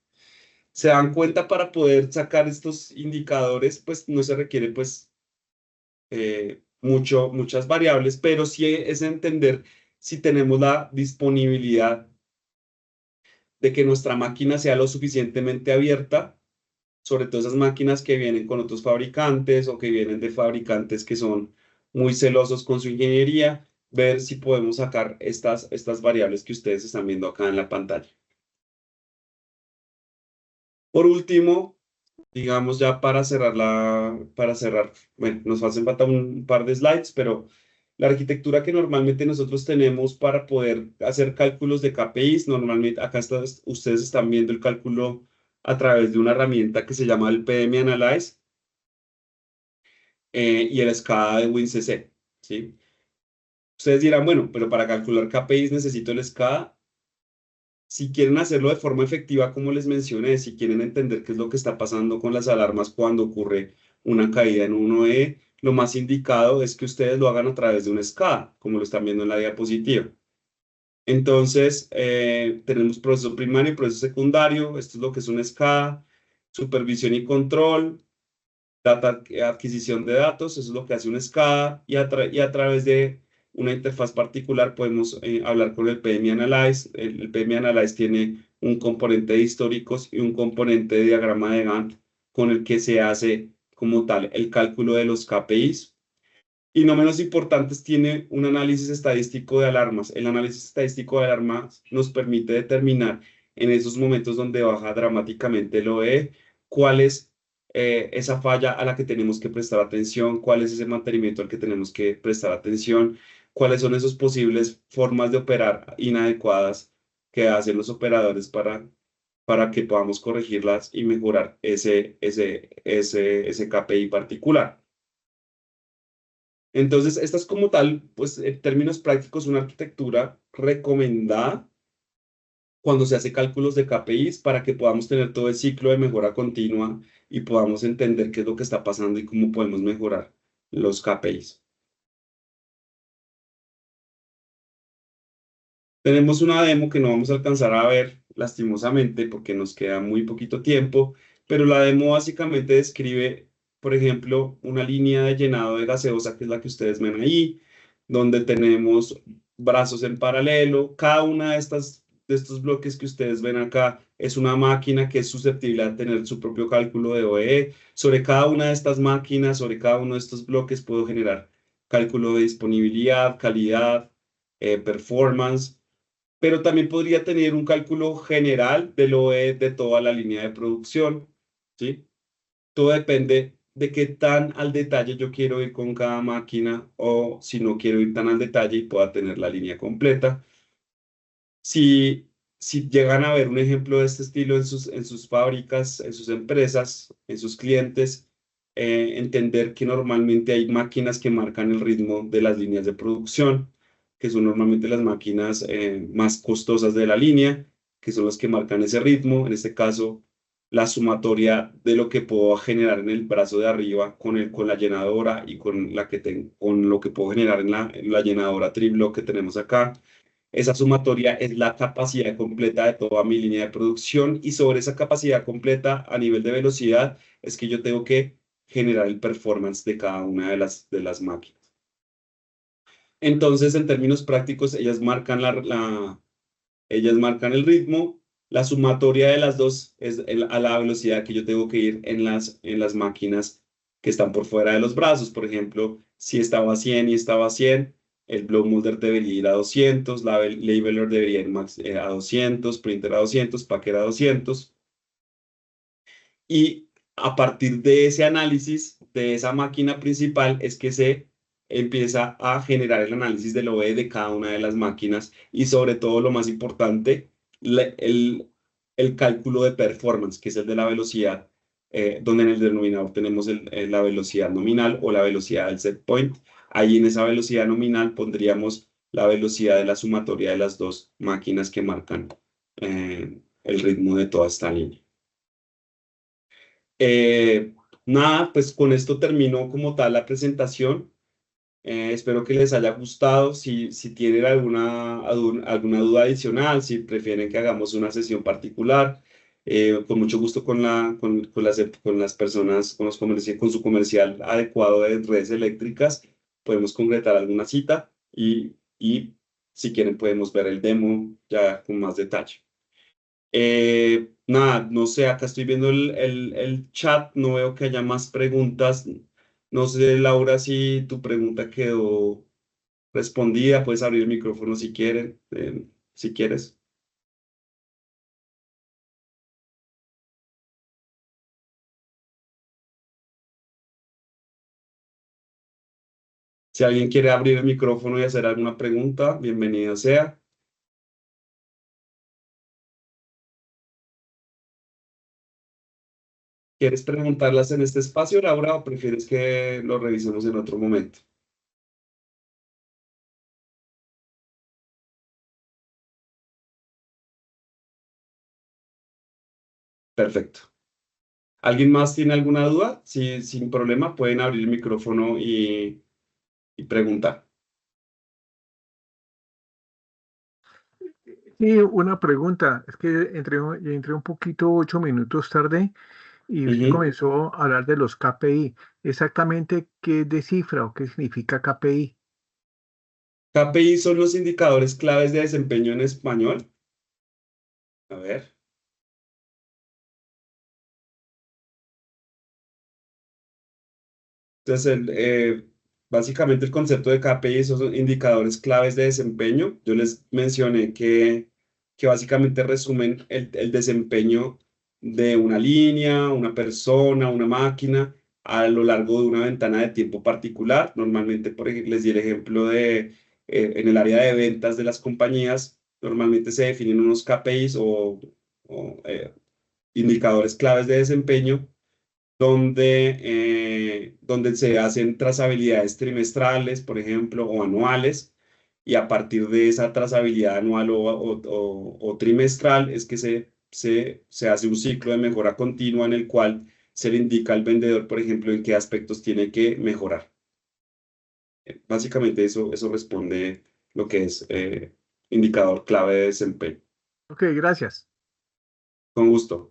Speaker 1: Se dan cuenta para poder sacar estos indicadores, pues no se requiere pues muchas variables, pero sí es entender si tenemos la disponibilidad de que nuestra máquina sea lo suficientemente abierta, sobre todo esas máquinas que vienen con otros fabricantes o que vienen de fabricantes que son muy celosos con su ingeniería, ver si podemos sacar estas variables que ustedes están viendo acá en la pantalla. Por último, digamos ya para cerrar, bueno, nos hacen falta un par de slides, pero la arquitectura que normalmente nosotros tenemos para poder hacer cálculos de KPIs, normalmente ustedes están viendo el cálculo a través de una herramienta que se llama el PMI Analyze y el SCADA de WinCC, ¿sí? Ustedes dirán, bueno, pero para calcular KPIs necesito el SCADA. Si quieren hacerlo de forma efectiva, como les mencioné, si quieren entender qué es lo que está pasando con las alarmas cuando ocurre una caída en un OE, lo más indicado es que ustedes lo hagan a través de un SCADA, como lo están viendo en la diapositiva. Entonces, tenemos proceso primario y proceso secundario. Esto es lo que es un SCADA, supervisión y control, adquisición de datos, eso es lo que hace un SCADA, y a través de una interfaz particular podemos hablar con el PMI Analyze. El PMI Analyze tiene un componente de históricos y un componente de diagrama de Gantt con el que se hace como tal el cálculo de los KPIs. Y no menos importantes, tiene un análisis estadístico de alarmas. El análisis estadístico de alarmas nos permite determinar en esos momentos donde baja dramáticamente el OE, cuál es esa falla a la que tenemos que prestar atención, cuál es ese mantenimiento al que tenemos que prestar atención, cuáles son esas posibles formas de operar inadecuadas que hacen los operadores para que podamos corregirlas y mejorar ese KPI particular. Entonces, esta es como tal, pues en términos prácticos, una arquitectura recomendada cuando se hace cálculos de KPIs para que podamos tener todo el ciclo de mejora continua y podamos entender qué es lo que está pasando y cómo podemos mejorar los KPIs. Tenemos una demo que no vamos a alcanzar a ver lastimosamente porque nos queda muy poquito tiempo, pero la demo básicamente describe, por ejemplo, una línea de llenado de gaseosa que es la que ustedes ven ahí, donde tenemos brazos en paralelo. Cada una de estos bloques que ustedes ven acá es una máquina que es susceptible a tener su propio cálculo de OE. Sobre cada una de estas máquinas, sobre cada uno de estos bloques puedo generar cálculo de disponibilidad, calidad, performance, pero también podría tener un cálculo general del OE de toda la línea de producción, ¿sí? Todo depende de qué tan al detalle yo quiero ir con cada máquina o si no quiero ir tan al detalle y pueda tener la línea completa. Si llegan a ver un ejemplo de este estilo en sus fábricas, en sus empresas, en sus clientes, entender que normalmente hay máquinas que marcan el ritmo de las líneas de producción, que son normalmente las máquinas más costosas de la línea, que son las que marcan ese ritmo. En este caso, la sumatoria de lo que puedo generar en el brazo de arriba con la llenadora y con, con lo que puedo generar en la llenadora triple que tenemos acá. Esa sumatoria es la capacidad completa de toda mi línea de producción y sobre esa capacidad completa a nivel de velocidad es que yo tengo que generar el performance de cada una de las máquinas. Entonces, en términos prácticos, ellas marcan el ritmo. La sumatoria de las dos es a la velocidad que yo tengo que ir en las máquinas que están por fuera de los brazos. Por ejemplo, si estaba a 100 y estaba a 100, el blow molder debería ir a 200, la labeler debería ir a 200, printer a 200, packer a 200. Y a partir de ese análisis de esa máquina principal es que se empieza a generar el análisis del OE de cada una de las máquinas y sobre todo lo más importante, el cálculo de performance, que es el de la velocidad, donde en el denominador tenemos la velocidad nominal o la velocidad del set point. Ahí en esa velocidad nominal pondríamos la velocidad de la sumatoria de las dos máquinas que marcan el ritmo de toda esta línea. Eh, Nada, pues con esto termino como tal la presentación. Espero que les haya gustado. Si tienen alguna duda adicional, si prefieren que hagamos una sesión particular, con mucho gusto con las personas, con su comercial adecuado de redes eléctricas, podemos concretar alguna cita y si quieren podemos ver el demo ya con más detalle. Nada, no sé, acá estoy viendo el chat, no veo que haya más preguntas. No sé, Laura, si tu pregunta quedó respondida, puedes abrir el micrófono si quieren, si quieres. Si alguien quiere abrir el micrófono y hacer alguna pregunta, bienvenido sea. ¿Quieres preguntarlas en este espacio, Laura, o prefieres que lo revisemos en otro momento? Perfecto. ¿Alguien más tiene alguna duda? Sí, sin problema, pueden abrir el micrófono y preguntar.
Speaker 2: Sí, una pregunta. Es que entré un poquito 8 minutos tarde y usted
Speaker 1: Ujú.
Speaker 2: comenzó a hablar de los KPI. Exactamente, ¿qué descifra o qué significa KPI?
Speaker 1: KPI son los indicadores claves de desempeño en español. A ver. Entonces, básicamente el concepto de KPI son indicadores claves de desempeño. Yo les mencioné que básicamente resumen el desempeño de una línea, una persona, una máquina a lo largo de una ventana de tiempo particular. Normalmente, por ejemplo, les di el ejemplo en el área de ventas de las compañías, normalmente se definen unos KPIs o indicadores claves de desempeño donde se hacen trazabilidades trimestrales, por ejemplo, o anuales, y a partir de esa trazabilidad anual o trimestral es que se hace un ciclo de mejora continua en el cual se le indica al vendedor, por ejemplo, en qué aspectos tiene que mejorar. Básicamente eso responde lo que es indicador clave de desempeño.
Speaker 2: Ok, gracias.
Speaker 1: Con gusto.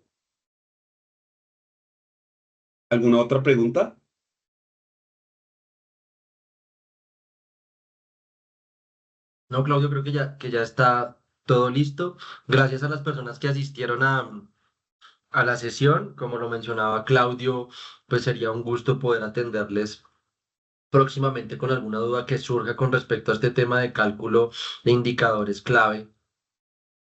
Speaker 1: ¿Alguna otra pregunta?
Speaker 3: No, Claudio, creo que ya está todo listo. Gracias a las personas que asistieron a la sesión. Como lo mencionaba Claudio, pues sería un gusto poder atenderles próximamente con alguna duda que surja con respecto a este tema de cálculo de indicadores clave.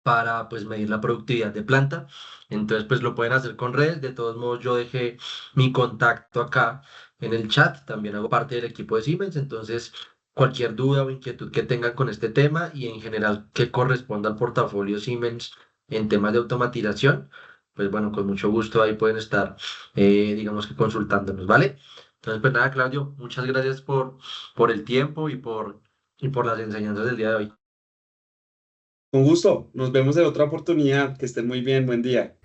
Speaker 3: para pues medir la productividad de planta. Entonces pues lo pueden hacer con redes. De todos modos yo dejé mi contacto acá en el chat. También hago parte del equipo de Siemens. Entonces cualquier duda o inquietud que tengan con este tema y en general que corresponda al portafolio Siemens en temas de automatización, pues bueno, con mucho gusto ahí pueden estar, digamos que consultándonos, ¿vale? Entonces pues nada, Claudio, muchas gracias por el tiempo y por las enseñanzas del día de hoy.
Speaker 1: Con gusto, nos vemos en otra oportunidad. Que estén muy bien, buen día.